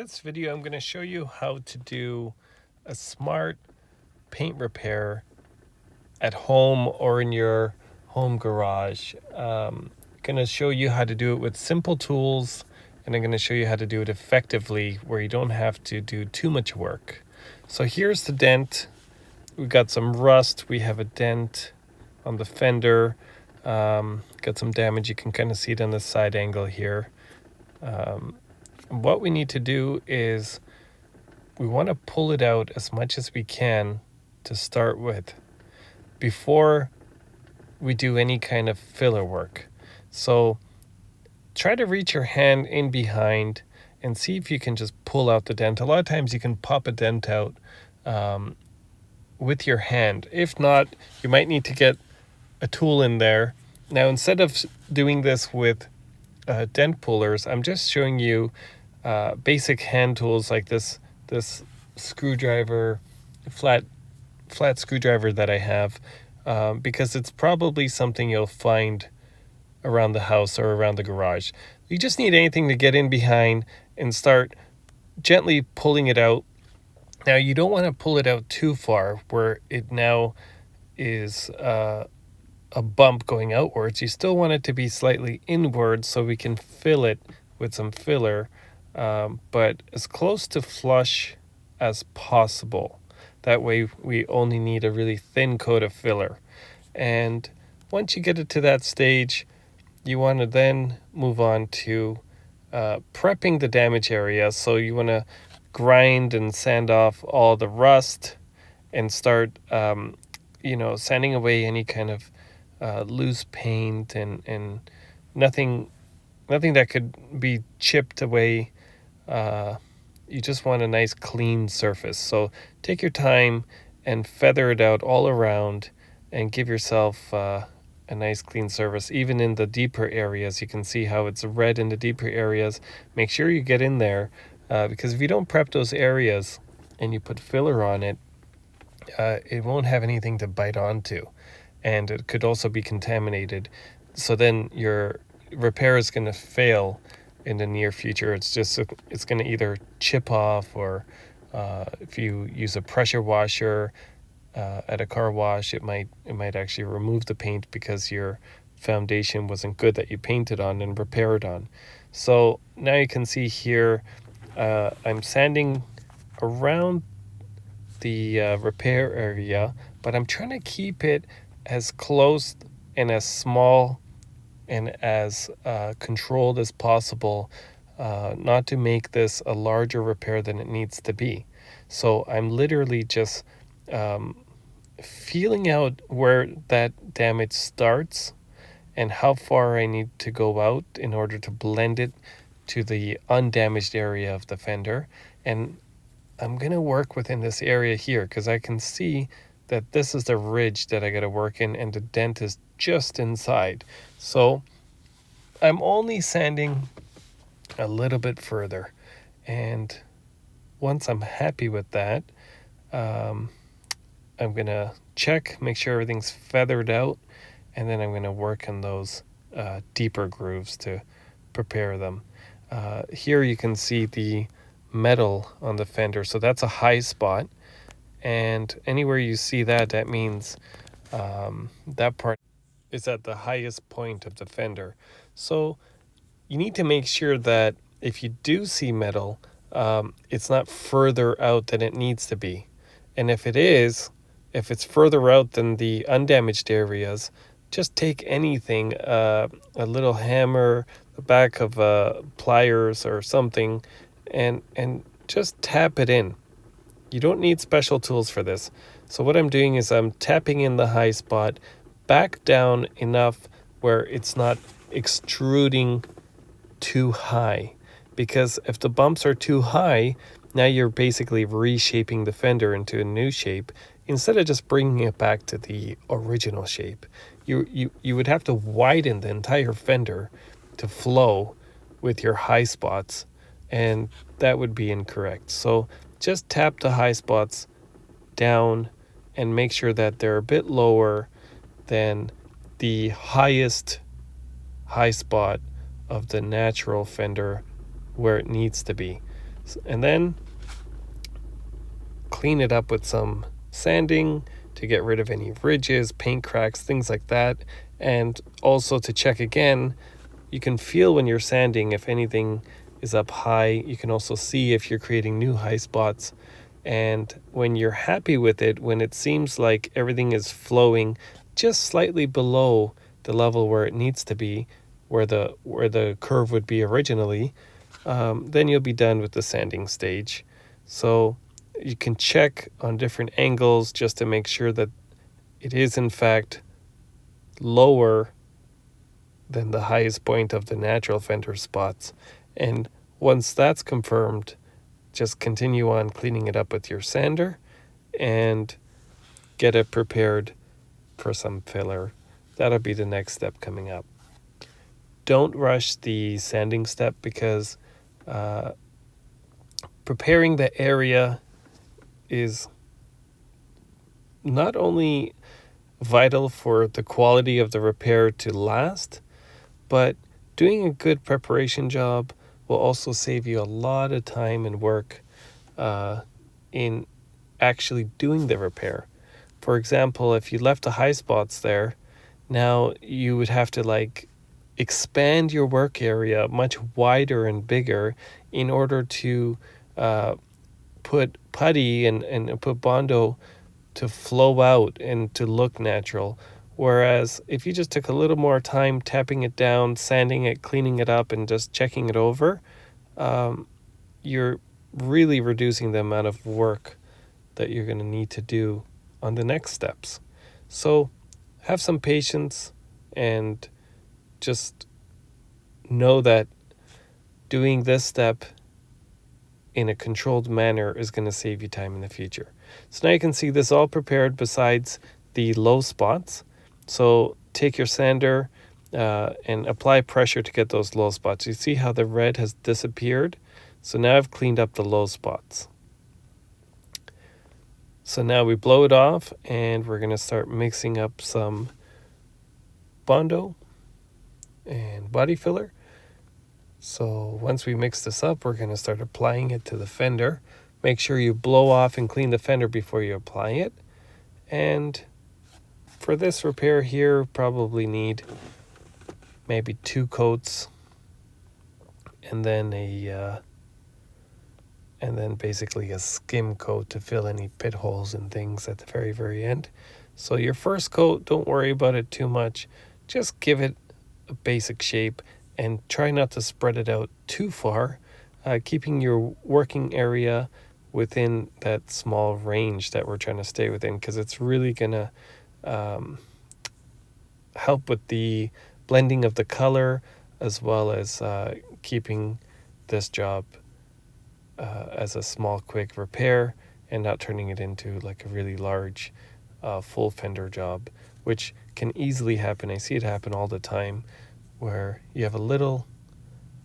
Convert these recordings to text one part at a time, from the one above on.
this video, I'm going to show you how to do a smart paint repair at home or in your home garage. Going to show you how to do it with simple tools, and I'm going to show you how to do it effectively where you don't have to do too much work. So here's the dent. We've got some rust. We have a dent on the fender. Got some damage. You can kind of see it on the side angle here. What we need to do is we want to pull it out as much as we can to start with before we do any kind of filler work. So try to reach your hand in behind and see if you can just pull out the dent. A lot of times you can pop a dent out with your hand. If not, you might need to get a tool in there. Now, instead of doing this with dent pullers, I'm just showing you basic hand tools like this screwdriver, flat screwdriver that I have, because it's probably something you'll find around the house or around the garage. You just need anything to get in behind and start gently pulling it out. Now, you don't want to pull it out too far where it now is a bump going outwards. You still want it to be slightly inward so we can fill it with some filler, but as close to flush as possible. That way we only need a really thin coat of filler. And once you get it to that stage, you want to then move on to prepping the damage area. So you want to grind and sand off all the rust and start sanding away any kind of loose paint and nothing that could be chipped away. You just want a nice clean surface. So take your time and feather it out all around and give yourself a nice clean surface. Even in the deeper areas, you can see how it's red in the deeper areas. Make sure you get in there, because if you don't prep those areas and you put filler on it, it won't have anything to bite onto, and it could also be contaminated. So then your repair is going to fail in the near future. It's going to either chip off, or if you use a pressure washer at a car wash, it might actually remove the paint because your foundation wasn't good that you painted on and repaired on. So now you can see here, I'm sanding around the repair area, but I'm trying to keep it as close and as small and as controlled as possible, not to make this a larger repair than it needs to be. So I'm literally just feeling out where that damage starts and how far I need to go out in order to blend it to the undamaged area of the fender. And I'm going to work within this area here because I can see that this is the ridge that I got to work in, and the dent is just inside. So I'm only sanding a little bit further, and once I'm happy with that, I'm going to check, make sure everything's feathered out, and then I'm going to work on those deeper grooves to prepare them. Here you can see the metal on the fender, so that's a high spot, and anywhere you see that, that means that part is at the highest point of the fender. So you need to make sure that if you do see metal, it's not further out than it needs to be. And if it's further out than the undamaged areas, just take anything, a little hammer, the back of pliers or something, and just tap it in. You don't need special tools for this. So what I'm doing is I'm tapping in the high spot back down enough where it's not extruding too high. Because if the bumps are too high, now you're basically reshaping the fender into a new shape instead of just bringing it back to the original shape. You would have to widen the entire fender to flow with your high spots, and that would be incorrect. So just tap the high spots down and make sure that they're a bit lower than the highest high spot of the natural fender where it needs to be. And then clean it up with some sanding to get rid of any ridges, paint cracks, things like that. And also to check again, you can feel when you're sanding if anything is up high. You can also see if you're creating new high spots. And when you're happy with it, when it seems like everything is flowing just slightly below the level where it needs to be, where the curve would be originally, then you'll be done with the sanding stage. So you can check on different angles just to make sure that it is in fact lower than the highest point of the natural fender spots. And once that's confirmed, just continue on cleaning it up with your sander and get it prepared for some filler. That'll be the next step coming up. Don't rush the sanding step because preparing the area is not only vital for the quality of the repair to last, but doing a good preparation job will also save you a lot of time and work in actually doing the repair. For example, if you left the high spots there, now you would have to expand your work area much wider and bigger in order to put putty and put Bondo to flow out and to look natural. Whereas if you just took a little more time tapping it down, sanding it, cleaning it up, and just checking it over, you're really reducing the amount of work that you're going to need to do on the next steps. So have some patience and just know that doing this step in a controlled manner is going to save you time in the future. So now you can see this all prepared besides the low spots. So take your sander and apply pressure to get those low spots. You see how the red has disappeared? So now I've cleaned up the low spots. So now we blow it off and we're going to start mixing up some Bondo and body filler. So once we mix this up, we're going to start applying it to the fender. Make sure you blow off and clean the fender before you apply it. And for this repair here, probably need maybe 2 coats and then basically a skim coat to fill any pit holes and things at the very, very end. So your first coat, don't worry about it too much. Just give it a basic shape and try not to spread it out too far, keeping your working area within that small range that we're trying to stay within, because it's really going to help with the blending of the color as well as keeping this job as a small quick repair and not turning it into like a really large full fender job, which can easily happen. I see it happen all the time where you have a little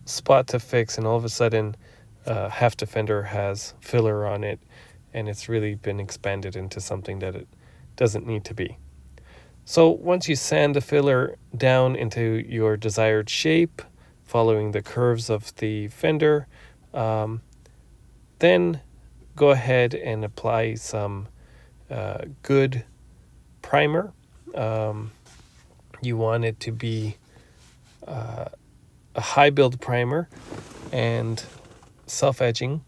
spot to fix and all of a sudden half the fender has filler on it and it's really been expanded into something that it doesn't need to be. So once you sand the filler down into your desired shape, following the curves of the fender, then go ahead and apply some good primer. You want it to be a high build primer and self-edging.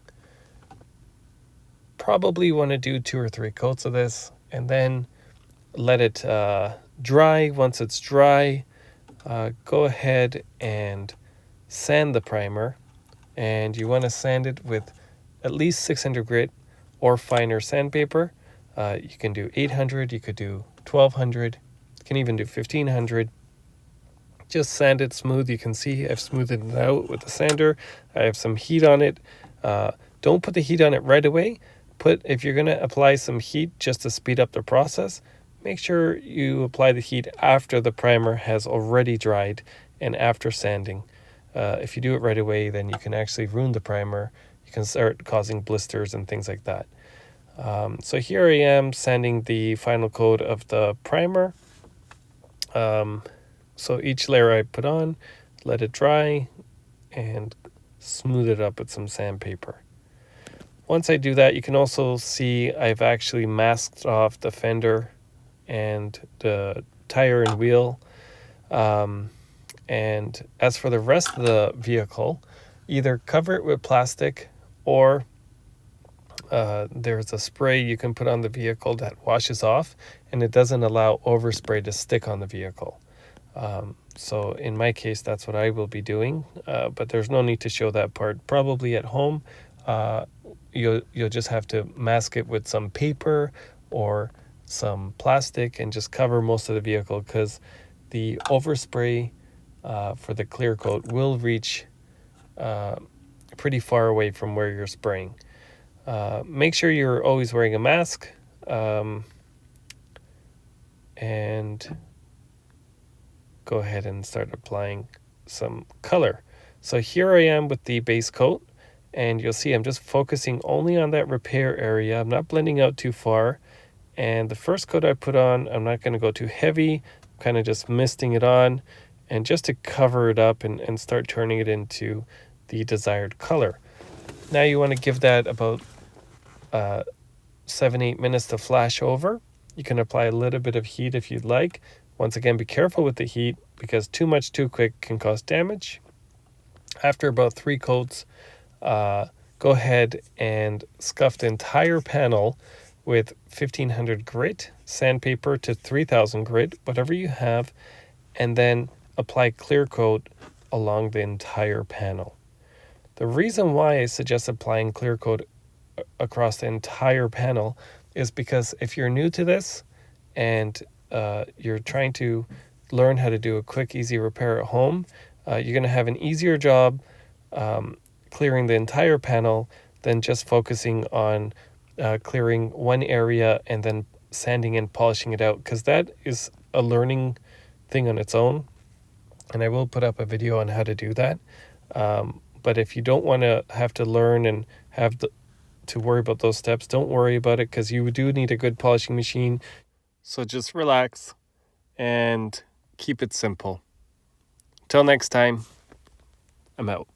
Probably want to do 2 or 3 coats of this and then let it dry. Once it's dry, go ahead and sand the primer, and you want to sand it with at least 600 grit or finer sandpaper. You can do 800, you could do 1200, you can even do 1500. Just sand it smooth. You can see I've smoothed it out with the sander. I have some heat on it. Don't put the heat on it right away. If you're going to apply some heat just to speed up the process, make sure you apply the heat after the primer has already dried and after sanding. If you do it right away, then you can actually ruin the primer. You can start causing blisters and things like that. So here I am sanding the final coat of the primer. So each layer I put on, let it dry, and smooth it up with some sandpaper. once I do that, you can also see I've actually masked off the fender and the tire and wheel. And as for the rest of the vehicle, either cover it with plastic or there's a spray you can put on the vehicle that washes off and it doesn't allow overspray to stick on the vehicle. So in my case, that's what I will be doing, but there's no need to show that part. Probably at home, you'll just have to mask it with some paper or some plastic and just cover most of the vehicle, because the overspray for the clear coat will reach pretty far away from where you're spraying. Make sure you're always wearing a mask, and go ahead and start applying some color. So here I am with the base coat, and you'll see I'm just focusing only on that repair area. I'm not blending out too far. And the first coat I put on, I'm not going to go too heavy. I'm kind of just misting it on, and just to cover it up and start turning it into the desired color. Now you want to give that about 7-8 minutes to flash over. You can apply a little bit of heat if you'd like. Once again, be careful with the heat, because too much too quick can cause damage. After about 3 coats, go ahead and scuff the entire panel with 1500 grit, sandpaper to 3000 grit, whatever you have, and then apply clear coat along the entire panel. The reason why I suggest applying clear coat across the entire panel is because if you're new to this and you're trying to learn how to do a quick, easy repair at home, you're going to have an easier job clearing the entire panel than just focusing on clearing one area and then sanding and polishing it out, because that is a learning thing on its own, and I will put up a video on how to do that. But if you don't want to have to learn and have to worry about those steps, don't worry about it, because you do need a good polishing machine. So just relax and keep it simple. Till next time, I'm out.